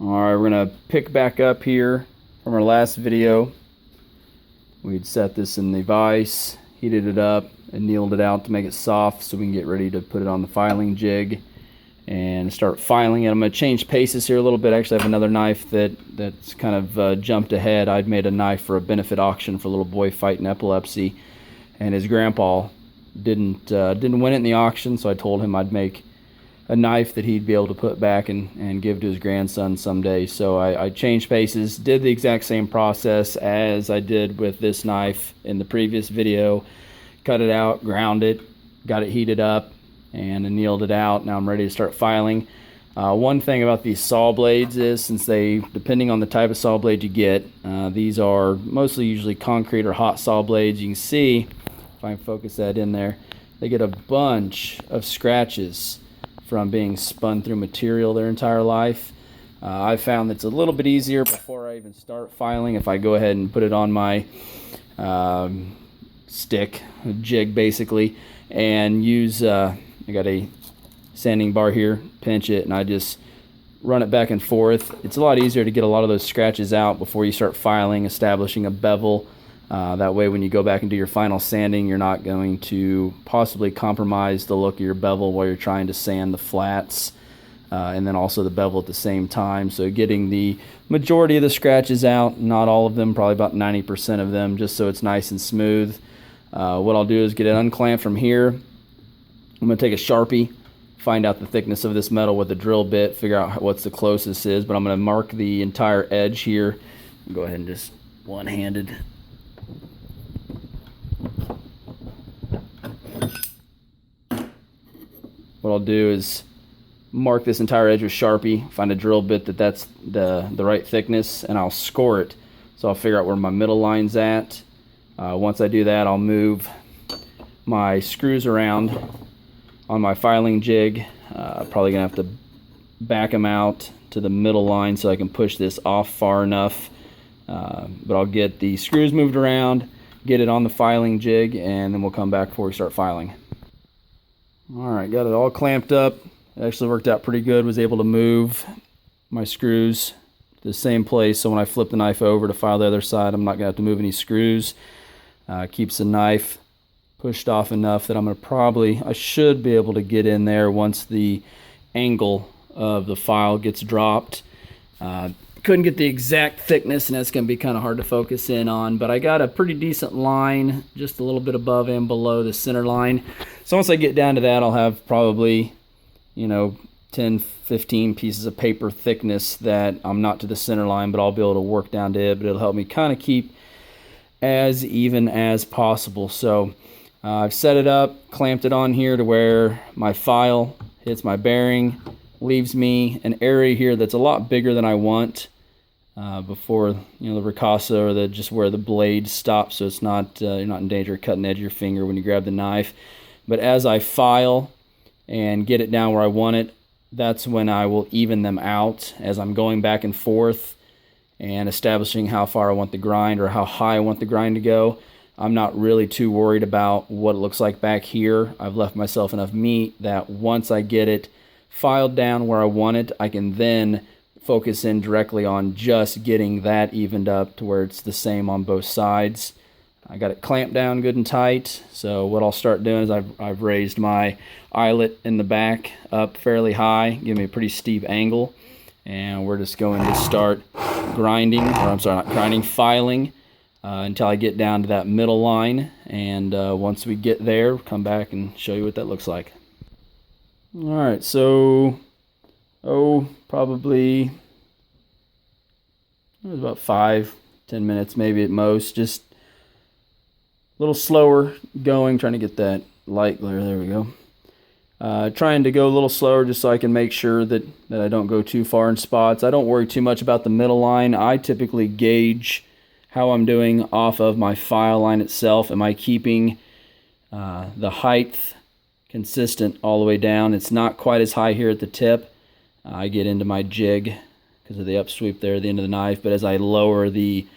Alright, we're going to pick back up here from our last video. We'd set this in the vise, heated it up, and annealed it out to make it soft so we can get ready to put it on the filing jig and start filing it. I'm going to change paces here a little bit. I actually have another knife that's kind of jumped ahead. I'd made a knife for a benefit auction for a little boy fighting epilepsy, and his grandpa didn't win it in the auction, so I told him I'd make a knife that he'd be able to put back and give to his grandson someday. So I changed paces, did the exact same process as I did with this knife in the previous video. Cut it out, ground it, got it heated up, and annealed it out. Now I'm ready to start filing. One thing about these saw blades is, since they, depending on the type of saw blade you get, these are mostly usually concrete or hot saw blades. You can see, if I can focus that in there, they get a bunch of scratches from being spun through material their entire life. I found that it's a little bit easier before I even start filing if I go ahead and put it on my stick, a jig basically, and use, I got a sanding bar here, pinch it, and I just run it back and forth. It's a lot easier to get a lot of those scratches out before you start filing, establishing a bevel. That way when you go back and do your final sanding, you're not going to possibly compromise the look of your bevel while you're trying to sand the flats and then also the bevel at the same time. So getting the majority of the scratches out, not all of them, probably about 90% of them, just so it's nice and smooth. What I'll do is get it unclamped from here. I'm going to take a Sharpie, find out the thickness of this metal with a drill bit, figure out what's the closest is, but I'm going to mark the entire edge here. Go ahead and just one-handed. What I'll do is mark this entire edge with Sharpie, find a drill bit that's the right thickness, and I'll score it. So I'll figure out where my middle line's at. Once I do that, I'll move my screws around on my filing jig. Probably gonna have to back them out to the middle line so I can push this off far enough. But I'll get the screws moved around, get it on the filing jig, and then we'll come back before we start filing. Alright, got it all clamped up. It actually worked out pretty good. Was able to move my screws to the same place, so when I flip the knife over to file the other side, I'm not going to have to move any screws. Keeps the knife pushed off enough that I should be able to get in there once the angle of the file gets dropped. Couldn't get the exact thickness, and that's going to be kind of hard to focus in on, but I got a pretty decent line just a little bit above and below the center line. So once I get down to that, I'll have probably, 10, 15 pieces of paper thickness that I'm not to the center line, but I'll be able to work down to it, but it'll help me kind of keep as even as possible. So I've set it up, clamped it on here to where my file hits my bearing, leaves me an area here that's a lot bigger than I want. Before the ricotta, or just where the blade stops, so it's not you're not in danger of cutting the edge of your finger when you grab the knife. But as I file and get it down where I want it, that's when I will even them out as I'm going back and forth and establishing how far I want the grind or how high I want the grind to go. I'm not really too worried about what it looks like back here. I've left myself enough meat that once I get it filed down where I want it, I can then focus in directly on just getting that evened up to where it's the same on both sides. I got it clamped down good and tight, so what I'll start doing is I've raised my eyelet in the back up fairly high, give me a pretty steep angle, and we're just going to start grinding, or I'm sorry, not grinding, filing until I get down to that middle line, and once we get there, come back and show you what that looks like. Alright, so probably it was about 5-10 minutes maybe at most, just a little slower going, trying to get that light glare. There we go. Trying to go a little slower just so I can make sure that I don't go too far in spots. I don't worry too much about the middle line. I typically gauge how I'm doing off of my file line itself. Am I keeping the height consistent all the way down? It's not quite as high here at the tip. I get into my jig because of the upsweep there at the end of the knife, but as I lower the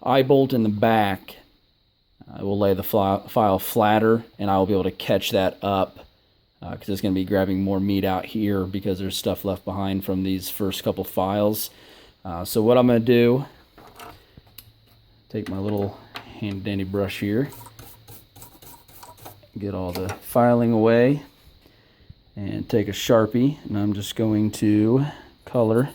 eye bolt in the back, I will lay the file flatter, and I will be able to catch that up because it's going to be grabbing more meat out here because there's stuff left behind from these first couple files. So what I'm going to do, take my little handy dandy brush here, get all the filing away, and take a Sharpie, and I'm just going to color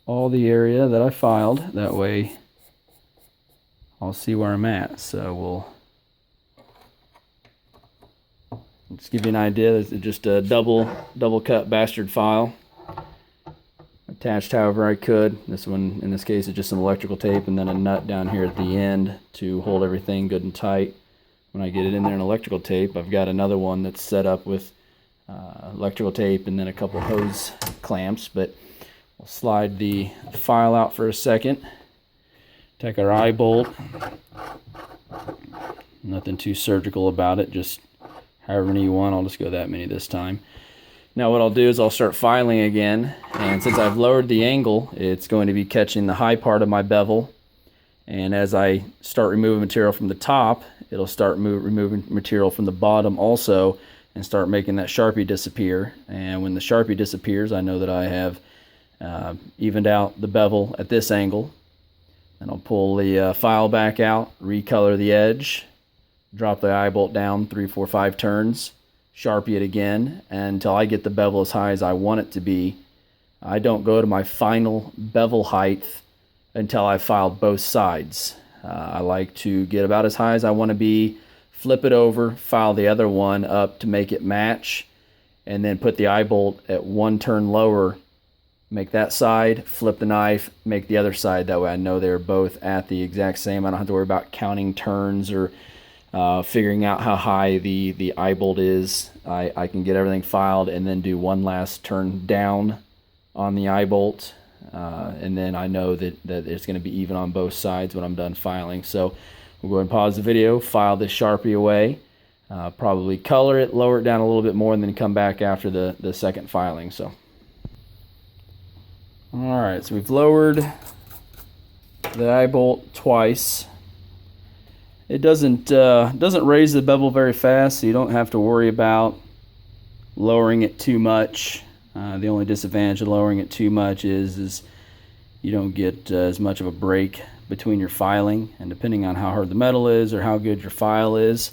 all the area that I filed. That way I'll see where I'm at. So we'll just give you an idea. This is just a double cut bastard file, attached however I could. This one, in this case, is just some electrical tape and then a nut down here at the end to hold everything good and tight. When I get it in there in electrical tape, I've got another one that's set up with electrical tape and then a couple hose clamps. But we'll slide the file out for a second. Take our eye bolt. Nothing too surgical about it, just however many you want. I'll just go that many this time. Now what I'll do is I'll start filing again, and since I've lowered the angle, it's going to be catching the high part of my bevel. And as I start removing material from the top, it'll start removing material from the bottom also, and start making that Sharpie disappear. And when the Sharpie disappears, I know that I have evened out the bevel at this angle. And I'll pull the file back out, recolor the edge, drop the eye bolt down 3, 4, 5 turns, Sharpie it again until I get the bevel as high as I want it to be. I don't go to my final bevel height until I've filed both sides. I like to get about as high as I want to be, flip it over, file the other one up to make it match, and then put the eye bolt at 1 turn lower, make that side, flip the knife, make the other side. That way I know they're both at the exact same. I don't have to worry about counting turns or figuring out how high the eye bolt is. I can get everything filed and then do one last turn down on the eye bolt. And then I know that it's going to be even on both sides when I'm done filing. So we'll go ahead and pause the video, file this Sharpie away, probably color it, lower it down a little bit more, and then come back after the second filing. So. Alright, so we've lowered the eye bolt twice. It doesn't raise the bevel very fast, so you don't have to worry about lowering it too much. The only disadvantage of lowering it too much is you don't get as much of a break between your filing, and depending on how hard the metal is or how good your file is,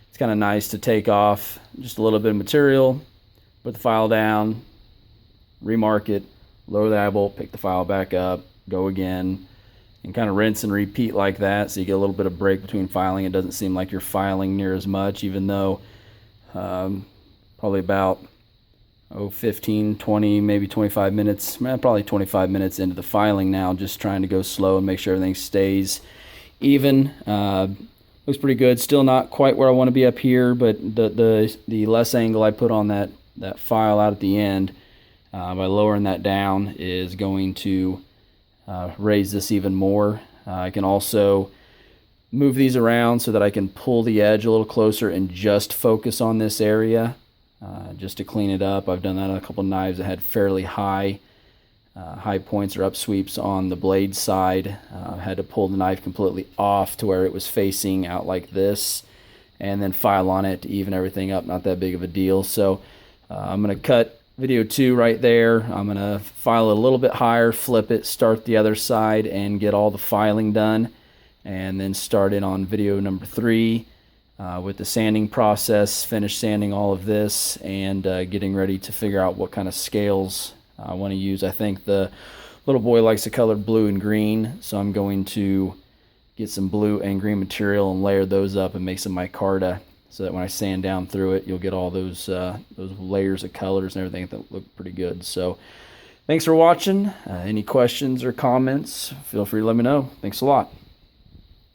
it's kind of nice to take off just a little bit of material, put the file down, remark it, lower the eye bolt, pick the file back up, go again, and kind of rinse and repeat like that, so you get a little bit of break between filing. It doesn't seem like you're filing near as much, even though probably about 15, 20, maybe 25 minutes, probably 25 minutes into the filing now, just trying to go slow and make sure everything stays even. Looks pretty good. Still not quite where I want to be up here, but the less angle I put on that file out at the end, by lowering that down, is going to raise this even more. I can also move these around so that I can pull the edge a little closer and just focus on this area, just to clean it up. I've done that on a couple knives that had fairly high points or upsweeps on the blade side. I had to pull the knife completely off to where it was facing out like this, and then file on it to even everything up. Not that big of a deal. So I'm going to cut video 2 right there. I'm going to file it a little bit higher, flip it, start the other side, and get all the filing done, and then start in on video number 3 with the sanding process, finish sanding all of this, and getting ready to figure out what kind of scales I want to use. I think the little boy likes the color blue and green, so I'm going to get some blue and green material and layer those up and make some micarta, so that when I sand down through it, you'll get all those layers of colors and everything that look pretty good. So thanks for watching. Any questions or comments, feel free to let me know. Thanks a lot.